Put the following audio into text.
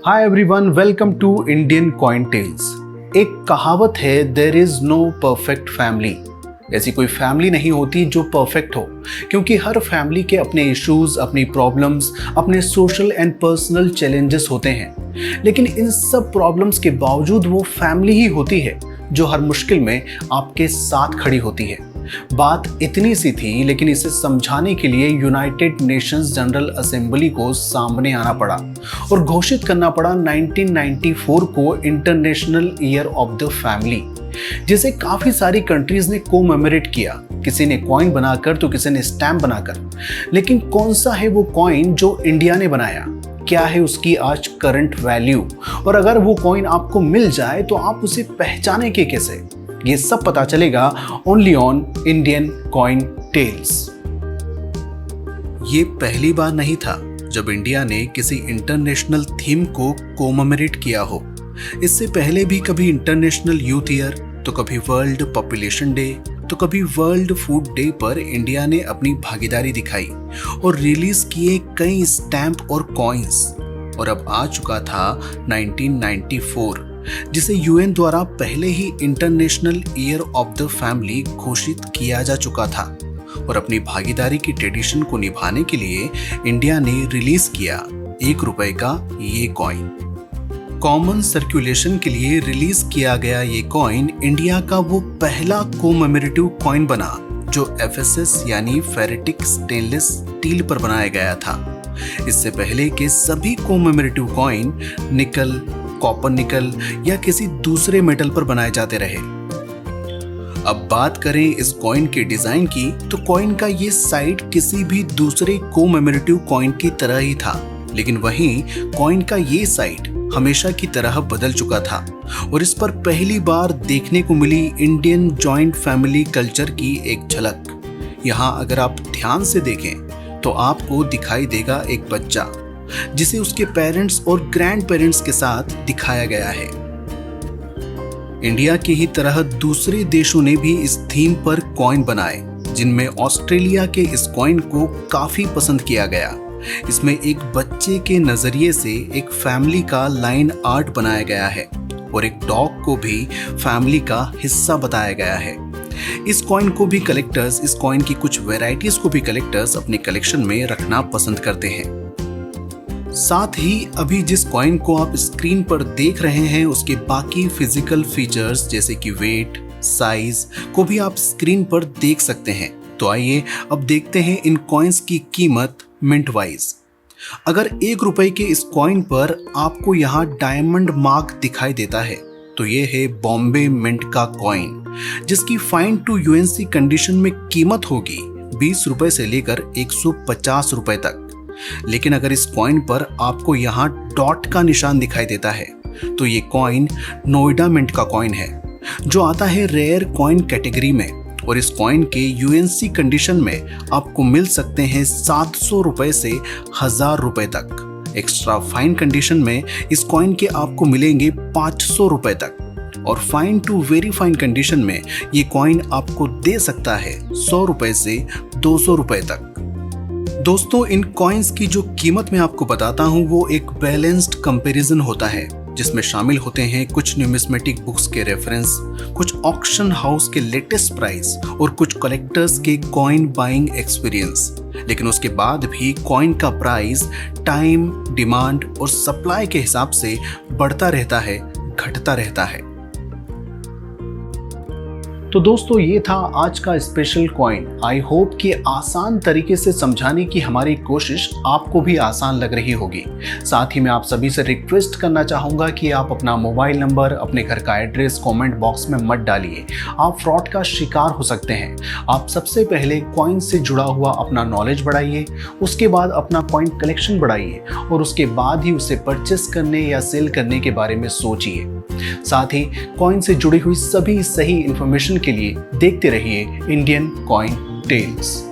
Hi everyone, welcome to Indian coin tales. एक कहावत है, there is no perfect family. ऐसी कोई फैमिली नहीं होती जो परफेक्ट हो, क्योंकि हर फैमिली के अपने इश्यूज, अपनी प्रॉब्लम्स, अपने सोशल एंड पर्सनल चैलेंजेस होते हैं। लेकिन इन सब प्रॉब्लम्स के बावजूद वो फैमिली ही होती है जो हर मुश्किल में आपके साथ खड़ी होती है। बात इतनी सी थी, लेकिन इसे समझाने के लिए यूनाइटेड नेशंस जनरल असेंबली को सामने आना पड़ा और घोषित करना पड़ा 1994 को international year of the family, जिसे काफी सारी कंट्रीज ने कोमेमोरेट किया। किसी ने कॉइन बनाकर तो किसी ने स्टैम्प बनाकर। लेकिन कौन सा है वो कॉइन जो इंडिया ने बनाया? क्या है उसकी आज करंट वैल्यू? और अगर वो कॉइन आपको मिल जाए तो आप उसे पहचाने के कैसे? ये सब पता चलेगा only on Indian coin tales. ये पहली बार नहीं था जब इंडिया ने किसी इंटरनेशनल थीम को कोमेमोरेट किया हो। इससे पहले भी कभी इंटरनेशनल यूथ ईयर, तो कभी वर्ल्ड पॉपुलेशन डे, तो कभी वर्ल्ड फूड डे पर इंडिया ने अपनी भागीदारी दिखाई और रिलीज किए कई स्टैम्प और कॉइन्स। और अब आ चुका था 1994, जिसे यूएन द्वारा पहले ही international year of the family घोषित किया जा चुका था। और अपनी भागीदारी की ट्रेडिशन को निभाने के लिए इंडिया ने रिलीज किया ₹1 का ये कॉइन। कॉमन सर्कुलेशन के लिए रिलीज किया गया ये कॉइन इंडिया का वो पहला कोमेमोरेटिव कॉइन बना जो FSS यानी फेरेटिक स्टेनलेस स्टील पर बनाया गया था। इससे पहले के सभी कोमेमोरेटिव कॉइन निकल, कॉपर निकल या किसी दूसरे मेटल पर बनाए जाते रहे। अब बात करें इस कॉइन के डिजाइन की, तो कॉइन का ये साइड किसी भी दूसरे कोमेमोरेटिव कॉइन की तरह ही था, लेकिन वहीं कॉइन का ये साइड हमेशा की तरह बदल चुका था और इस पर पहली बार देखने को मिली इंडियन जॉइंट फैमिली कल्चर की एक झलक। यहाँ अगर आप ध्यान से देखें तो आपको दिखाई देगा एक बच्चा जिसे उसके पेरेंट्स और ग्रैंड पेरेंट्स के साथ दिखाया गया है। इंडिया की ही तरह दूसरे देशों ने भी इस थीम पर कॉइन बनाए, जिनमें ऑस्ट्रेलिया के इस कॉइन को काफी पसंद किया गया। इसमें एक बच्चे के नजरिए से एक फैमिली का लाइन आर्ट बनाया गया है और एक डॉग को भी फैमिली का हिस्सा बताया गया है। इस कॉइन को भी कलेक्टर्स, इस कॉइन की कुछ वैरायटीज को भी कलेक्टर्स अपने कलेक्शन में रखना पसंद करते हैं। साथ ही अभी जिस कॉइन को आप स्क्रीन पर देख रहे हैं उसके बाकी फिजिकल फीचर्स जैसे कि वेट, साइज को भी आप स्क्रीन पर देख सकते हैं। तो आइए अब देखते हैं इन कॉइन्स की कीमत मिंट वाइज। अगर ₹1 के इस कॉइन पर आपको यहाँ डायमंड मार्क दिखाई देता है तो ये है बॉम्बे मिंट का कॉइन, जिसकी फाइन टू यूएनसी कंडीशन में कीमत होगी ₹20 से लेकर ₹150 तक। लेकिन अगर इस कॉइन पर आपको यहाँ डॉट का निशान दिखाई देता है तो ये कॉइन नोएडा मिंट का कॉइन है, जो आता है रेयर कॉइन कैटेगरी में। और इस कॉइन के यूएनसी कंडीशन में आपको मिल सकते हैं ₹700 से ₹1000 तक। एक्स्ट्रा फाइन कंडीशन में इस कॉइन के आपको मिलेंगे ₹500 तक। और fine to very fine condition में ये कॉइन आपको दे सकता है ₹100 से ₹200 तक। दोस्तों, इन कॉइन्स की जो कीमत मैं आपको बताता हूँ वो एक बैलेंस्ड कंपैरिजन होता है, जिसमें शामिल होते हैं कुछ न्यूमिस्मेटिक बुक्स के रेफरेंस, कुछ ऑक्शन हाउस के लेटेस्ट प्राइस और कुछ कलेक्टर्स के कॉइन बाइंग एक्सपीरियंस। लेकिन उसके बाद भी कॉइन का प्राइस टाइम, डिमांड और सप्लाई के हिसाब से बढ़ता रहता है, घटता रहता है। तो दोस्तों, ये था आज का स्पेशल कॉइन। आई होप कि आसान तरीके से समझाने की हमारी कोशिश आपको भी आसान लग रही होगी। साथ ही मैं आप सभी से रिक्वेस्ट करना चाहूँगा कि आप अपना मोबाइल नंबर, अपने घर का एड्रेस कमेंट बॉक्स में मत डालिए। आप फ्रॉड का शिकार हो सकते हैं। आप सबसे पहले कॉइन से जुड़ा हुआ अपना नॉलेज बढ़ाइए, उसके बाद अपना कॉइन कलेक्शन बढ़ाइए और उसके बाद ही उसे परचेस करने या सेल करने के बारे में सोचिए। साथ ही कॉइन से जुड़ी हुई सभी सही इंफॉर्मेशन के लिए देखते रहिए इंडियन कॉइन टेल्स।